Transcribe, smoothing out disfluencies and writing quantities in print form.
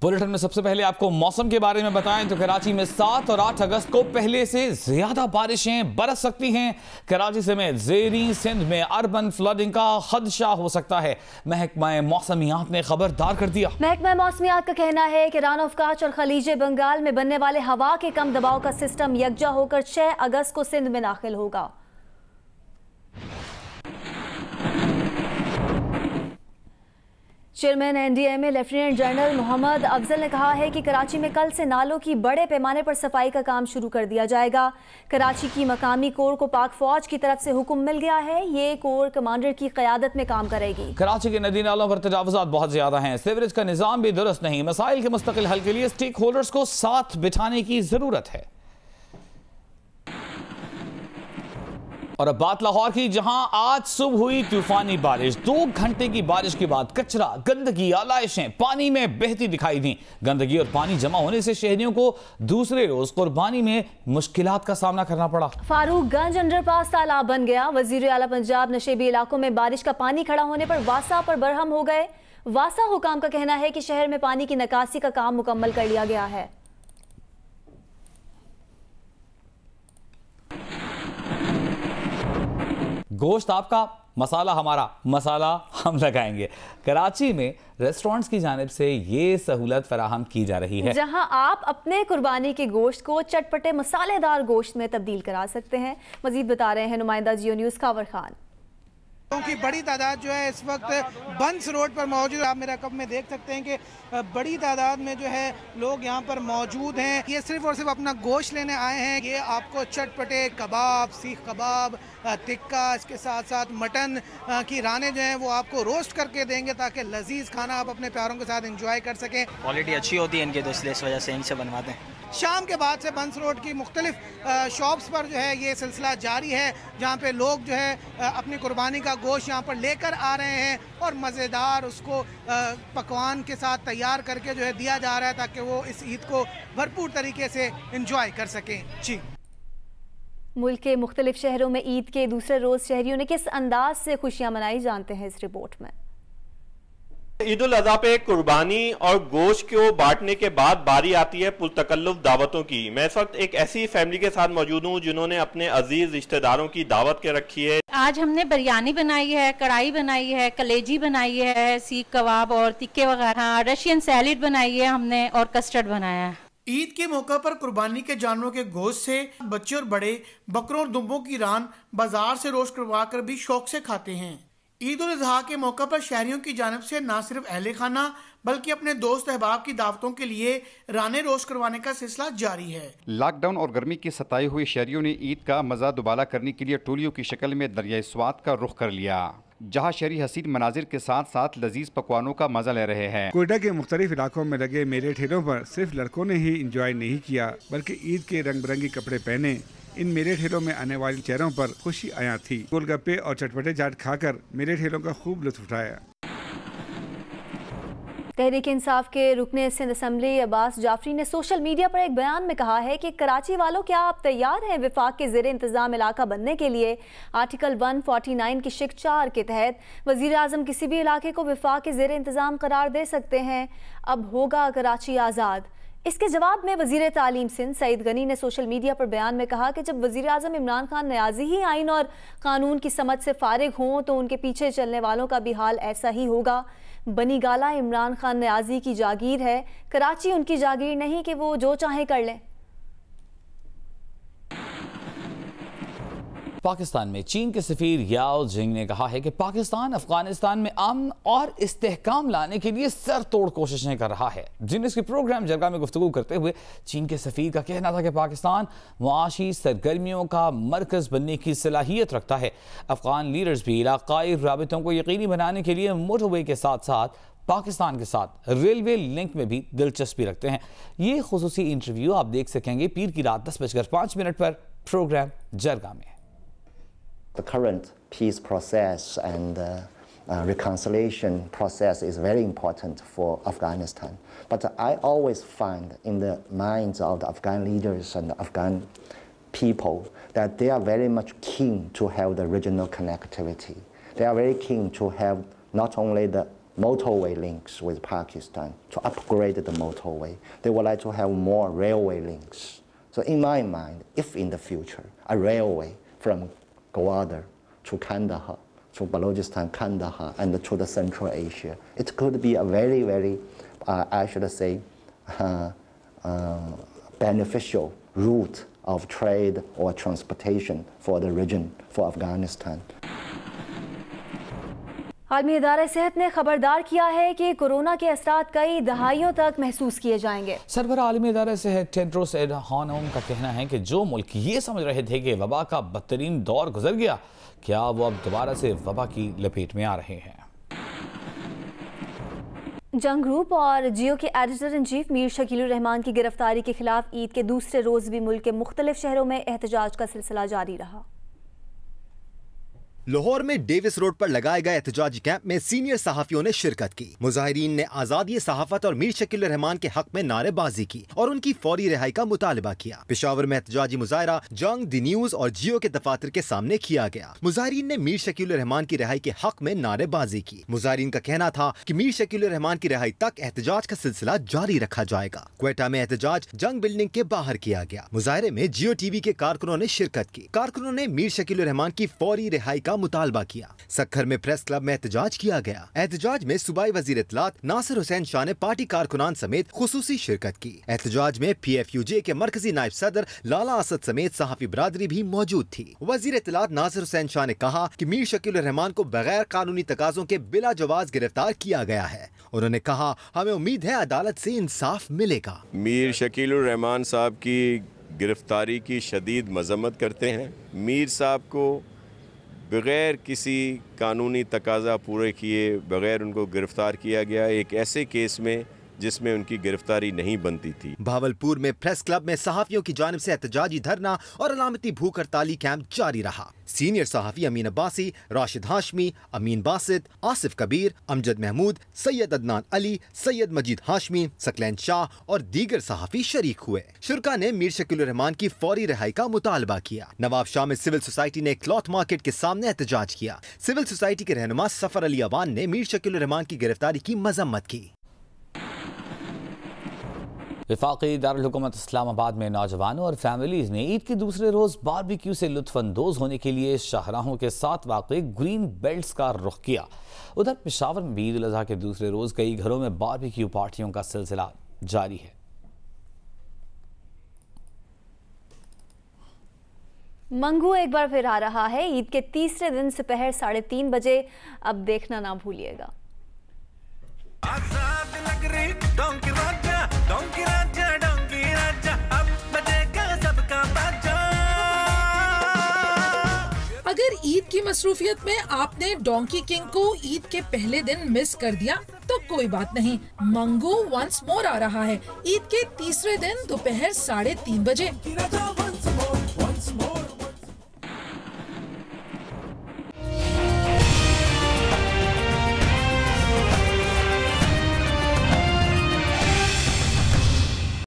Bulletin में सबसे पहले आपको मौसम के बारे में बताएं तो कराची में 7 और 8 अगस्त को पहले से ज्यादा बारिशें बरस सकती हैं। कराची समेत ज़ेरी सिंध में अर्बन फ्लडिंग का खदशा हो सकता है। महकमा मौसमियात ने खबरदार कर दिया। महकमा मौसमियात का कहना है कि रान ऑफ कच्छ और खलीज बंगाल में बनने वाले हवा के कम दबाव का सिस्टम यकजा होकर 6 अगस्त को सिंध में दाखिल होगा। Chairman NDMA lieutenant general Mohammad Afzal ने कहा है कि कराची में कल से नालों की बड़े पैमाने पर सफाई का काम शुरू कर दिया जाएगा। कराची की मकामी कोर को पाक फौज की तरफ से हुक्म मिल गया है। ये कोर कमांडर की क़यादत में काम करेगी। कराची के नदी नालों पर तजावुज़ात बहुत ज्यादा हैं। सीवरेज का निज़ाम भी दुरुस्त नहीं। मसाइल के मुस्तकिल हल के लिए स्टेक होल्डर्स को साथ बिठाने की जरूरत है। और अब बात लाहौर की, जहां आज सुबह हुई तूफानी बारिश। 2 घंटे की बारिश के बाद कचरा, गंदगी, आलाइशें पानी में बहती दिखाई दी। गंदगी और पानी जमा होने से शहरियों को दूसरे रोज कुर्बानी में मुश्किलात का सामना करना पड़ा। फारूकगंज अंडरपास तालाब बन गया। वजीर आला पंजाब नशेबी इलाकों में बारिश का पानी खड़ा होने पर वासा पर बरहम हो गए। वासा हुकाम का कहना है कि शहर में पानी की निकासी का काम मुकम्मल कर लिया गया है। गोश्त आपका, मसाला हमारा, मसाला हम लगाएंगे। कराची में रेस्टोरेंट्स की जानिब से ये सहूलत फराहम की जा रही है, जहां आप अपने कुर्बानी के गोश्त को चटपटे मसालेदार गोश्त में तब्दील करा सकते हैं। मजीद बता रहे हैं नुमाइंदा जियो न्यूज़ कावर खान। की बड़ी तादाद जो है इस वक्त बंस रोड पर मौजूद है। आप मेरा कप में देख सकते हैं कि बड़ी तादाद में जो है लोग यहाँ पर मौजूद हैं। ये सिर्फ और सिर्फ अपना गोश्त लेने आए हैं। ये आपको चटपटे कबाब, सीख कबाब, टिक्का, इसके साथ साथ मटन की रानें जो हैं वो आपको रोस्ट करके देंगे ताकि लजीज खाना आप अपने प्यारों के साथ एंजॉय कर सकें। क्वालिटी अच्छी होती है इनके, तो इसलिए इस वजह से इनसे बनवाते हैं। शाम के बाद से बंस रोड की मुख्तलिफ शॉप्स पर जो है ये सिलसिला जारी है, जहाँ पे लोग जो है अपनी कुर्बानी का गोश्त यहाँ पर लेकर आ रहे हैं और मज़ेदार उसको पकवान के साथ तैयार करके जो है दिया जा रहा है ताकि वो इस ईद को भरपूर तरीके से एंजॉय कर सकें। जी, मुल्क के मुख्तलिफ शहरों में ईद के दूसरे रोज़ शहरियों ने किस अंदाज से खुशियाँ मनाई, जानते हैं इस रिपोर्ट में। ईद उल अज़हा पे कुर्बानी और गोश्त को बांटने के बाद बारी आती है पुरतकल्लुफ दावतों की। मैं इस वक्त एक ऐसी फैमिली के साथ मौजूद हूँ जिन्होंने अपने अजीज रिश्तेदारों की दावत के रखी है। आज हमने बिरयानी बनाई है, कढ़ाई बनाई है, कलेजी बनाई है, सीख कबाब और टिक्के वगैरह, रशियन सैलेड बनाई है हमने और कस्टर्ड बनाया है। ईद के मौका पर कुर्बानी के जानवरों के गोश्त से बच्चे और बड़े बकरों और दुम्बों की रान बाजार से रोस्ट करवा कर भी शौक से खाते हैं। ईद उल अज़हा के मौका पर शहरियों की जानिब से न सिर्फ अहले खाना बल्कि अपने दोस्त अहबाब की दावतों के लिए राने रोस्ट करवाने का सिलसिला जारी है। लॉकडाउन और गर्मी की सताई हुई शहरियों ने ईद का मजा दुबाला करने के लिए टोलियों की शक्ल में दरियाए स्वात का रुख कर लिया, जहाँ शहरी हसीन मनाजिर के साथ साथ लजीज पकवानों का मजा ले रहे हैं। कोयटा के मुख्तलिफ इलाकों में लगे मेले ठेलों पर सिर्फ लड़कों ने ही इंजॉय नहीं किया बल्कि ईद के रंग बिरंगी कपड़े पहने इन मेले ठेलों में आने वाले चेहरों पर खुशी आया थी। गोलगप्पे और चटपटे चाट खाकर मेले ठेलों का खूब लुत्फ उठाया। तहरीक इंसाफ के रुकने सिंध असम्बली अब्बास जाफरी ने सोशल मीडिया पर एक बयान में कहा है कि कराची वालों, क्या आप तैयार हैं विफाक के ज़ेर इंतज़ाम इलाका बनने के लिए? आर्टिकल 149 की शिक 4 के तहत वज़ीर आज़म किसी भी इलाके को विफाक के ज़ेर इंतज़ाम करार दे सकते हैं। अब होगा कराची आज़ाद। इसके जवाब में वज़ीर तालीम सिंध सईद गनी ने सोशल मीडिया पर बयान में कहा कि जब वज़ीर आज़म इमरान खान न्याज़ी ही आइन और कानून की समझ से फारिग हों तो उनके पीछे चलने वालों का भी हाल ऐसा ही होगा। बनी गाला इमरान खान न्याज़ी की जागीर है, कराची उनकी जागीर नहीं कि वो जो चाहे कर लें। पाकिस्तान में चीन के सफीर याओ जिंग ने कहा है कि पाकिस्तान अफगानिस्तान में अमन और इस्तेहकाम लाने के लिए सर तोड़ कोशिशें कर रहा है। जिन्स के प्रोग्राम जरगा में गुफ्तगू करते हुए चीन के सफीर का कहना था कि पाकिस्तान मुआशी सरगर्मियों का मरकज बनने की सलाहियत रखता है। अफगान लीडर्स भी इलाकाई राबितों को यकीनी बनाने के लिए मोटरवे के साथ साथ पाकिस्तान के साथ रेलवे लिंक में भी दिलचस्पी रखते हैं। ये खुसूसी इंटरव्यू आप देख सकेंगे पीर की रात 10:05 पर प्रोग्राम जरगा में। The current peace process and reconciliation process is very important for Afghanistan. But I always find in the minds of the Afghan leaders and the Afghan people that they are very much keen to have the regional connectivity. They are very keen to have not only the motorway links with Pakistan, to upgrade the motorway. They would like to have more railway links. So in my mind, if in the future, a railway from Gwadar to Kandahar, to Balochistan, Kandahar, and to the Central Asia, it could be a very, very, I should say, beneficial route of trade or transportation for the region, for Afghanistan. आलमी इदारा सेहत ने खबरदार किया है कि corona के असरात कई दहाइयों तक महसूस किए जाएंगे। सरबराह आलमी इदारा सेहत टेड्रोस एडहानोम का कहना है कि जो मुल्क ये समझ रहे थे कि वबा का बदतरीन दौर गुजर गया, क्या वो अब दोबारा से वबा की लपेट में आ रहे हैं। जंग ग्रुप और जियो के editor in chief Mir Shakilur Rahman की गिरफ्तारी के खिलाफ ईद के दूसरे रोज भी मुल्क के मुख्तलिफ शहरों में एहतजाज का सिलसिला जारी रहा। लाहौर में डेविस रोड पर लगाए गए एहतजाजी कैंप में सीनियर सहाफियों ने शिरकत की। मुजाहिरीन ने आजादी सहाफत और मीर शकीलुर रहमान के हक में नारेबाजी की और उनकी फौरी रिहाई का मुतालबा किया। पेशावर में एहतजाजी मुजाहरा जंग, द न्यूज और जियो के दफातर के सामने किया गया। मुजाहिरीन ने मीर शकीलुर रहमान की रिहाई के हक में नारेबाजी की। मुजाहिरीन का कहना था कि मीर शकीलुर रहमान की रिहाई तक एहतजाज का सिलसिला जारी रखा जाएगा। क्वेटा में एहतजाज जंग बिल्डिंग के बाहर किया गया। मुजाहरे में जियो टीवी के कारकुनों ने शिरकत की। कारकुनों ने मीर शकीलुर रहमान की फौरी रिहाई का मुतालबा किया। सक्खर में प्रेस क्लब में एहतजाज किया गया। एहतजाज में सूबाई वजीर इत्तलात नासिर हुसैन शाह ने पार्टी कारकुनान समेत खुसूसी शिरकत की। एहतजाज में PFUJ के मरकजी नायब सदर लाला असद समेत सहाफी बरादरी भी मौजूद थी। वजीर इत्तलात नासिर हुसैन शाह ने कहा कि मीर शकीलुर रहमान को बगैर कानूनी तकाजों के बिला जवाज गिरफ्तार किया गया है। उन्होंने कहा, हमें उम्मीद है अदालत से इंसाफ मिलेगा। मीर शकीलुर रहमान साहब की गिरफ्तारी की शदीद मजम्मत करते हैं। मीर साहब को बगैर किसी कानूनी तकाजा पूरे किए बगैर उनको गिरफ्तार किया गया, एक ऐसे केस में जिसमें उनकी गिरफ्तारी नहीं बनती थी। भावलपुर में प्रेस क्लब में सहाफियों की जानिब से एहतजाजी धरना और अलामती भूख हड़ताली कैंप जारी रहा। सीनियर सहाफी अमीन अब्बासी, राशिद हाशमी, अमीन बासित, आसिफ कबीर, अमजद महमूद, सैयद अदनान अली, सैयद मजीद हाशमी, सकलैन शाह और दीगर सहाफी शरीक हुए। शुरका ने मीर शकीलुर रहमान की फौरी रिहाई का मुतालबा किया। नवाब शाह में सिविल सोसाइटी ने क्लॉथ मार्केट के सामने एहतजाज किया। सिविल सोसाइटी के रहनुमा सफर अली अवान ने मीर शकीलुर रहमान की गिरफ्तारी की मजम्मत की। वफाकी दारुल हुकूमत इस्लामाबाद में नौजवानों और फैमिलीज ने ईद के दूसरे रोज बारबेक्यू से लुत्फानंदोज होने के लिए शाहराहों के साथ वाक़ई ग्रीन बेल्ट्स का रुख किया। उधर पेशावर में भी ईद उल अज़हा के दूसरे रोज कई घरों में बारबेक्यू पार्टियों का सिलसिला जारी है। मंगू एक बार फिर आ रहा है। ईद के तीसरे दिन दोपहर 3:30 बजे। अब देखना ना भूलिएगा। अगर ईद की मसरूफियत में आपने डोंकी किंग को ईद के पहले दिन मिस कर दिया तो कोई बात नहीं, मंगू वंस मोर आ रहा है ईद के तीसरे दिन दोपहर 3:30 बजे।